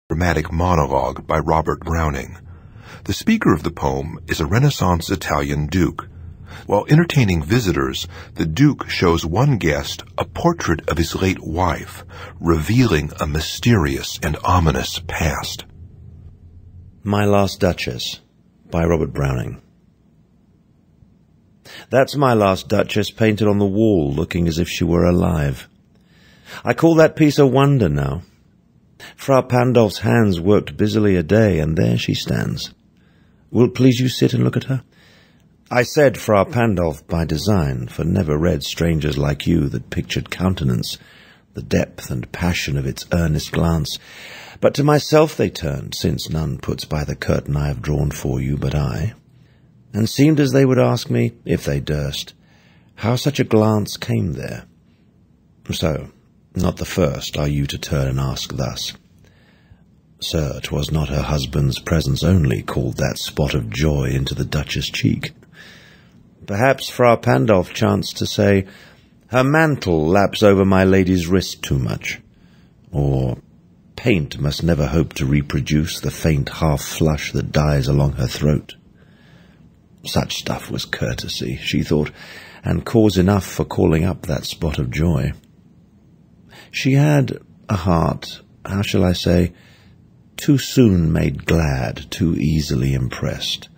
Dramatic monologue by Robert Browning. The speaker of the poem is a Renaissance Italian duke. While entertaining visitors, the duke shows one guest a portrait of his late wife, revealing a mysterious and ominous past. My Last Duchess by Robert Browning. That's my last Duchess painted on the wall, looking as if she were alive. I call that piece a wonder now. Frau Pandolf's hands worked busily a day, and there she stands. Will't please you sit and look at her? I said Frau Pandolf by design, for never read strangers like you that pictured countenance, the depth and passion of its earnest glance. But to myself they turned, since none puts by the curtain I have drawn for you but I, and seemed as they would ask me, if they durst, how such a glance came there. So, not the first are you to turn and ask thus. Sir, 'twas not her husband's presence only called that spot of joy into the Duchess' cheek. Perhaps Frau Pandolf chanced to say, her mantle laps over my lady's wrist too much, or paint must never hope to reproduce the faint half-flush that dies along her throat. Such stuff was courtesy, she thought, and cause enough for calling up that spot of joy. She had a heart, how shall I say, too soon made glad, too easily impressed.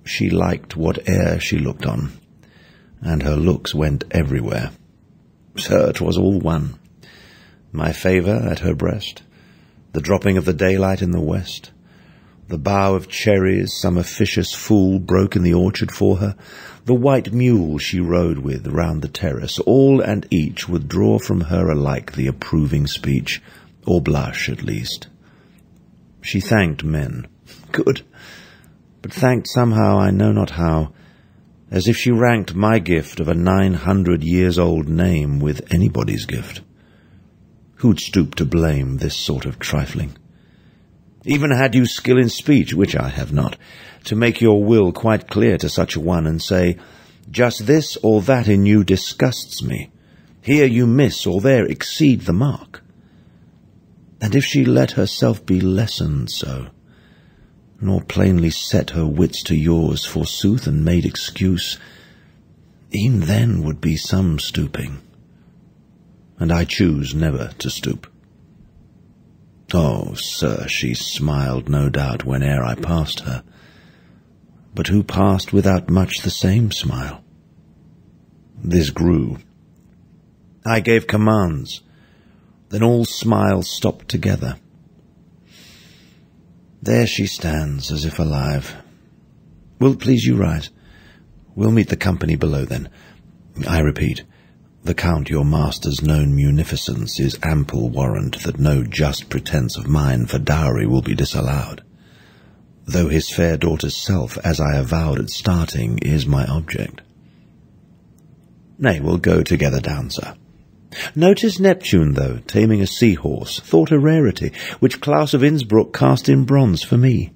She liked whate'er she looked on, and her looks went everywhere. Sir, 'twas all one. My favour at her breast, the dropping of the daylight in the west, the bough of cherries some officious fool broke in the orchard for her, the white mule she rode with round the terrace, all and each would draw from her alike the approving speech, or blush at least. She thanked men. Good. But thanked somehow, I know not how, as if she ranked my gift of a 900-years-old name with anybody's gift. Who'd stoop to blame this sort of trifling? Even had you skill in speech, which I have not, to make your will quite clear to such a one, and say, just this or that in you disgusts me, here you miss or there exceed the mark. And if she let herself be lessoned so, nor plainly set her wits to yours forsooth, and made excuse, e'en then would be some stooping, and I choose never to stoop. Oh, sir, she smiled no doubt whene'er I passed her, but who passed without much the same smile? This grew. I gave commands, then all smiles stopped together. There she stands, as if alive. Will't please you write, We'll meet the company below then. I repeat, the Count your master's known munificence is ample warrant that no just pretence of mine for dowry will be disallowed, though his fair daughter's self, as I avowed at starting, is my object. Nay, we'll go together down, sir. Notice Neptune, though, taming a seahorse, thought a rarity, which Claus of Innsbruck cast in bronze for me.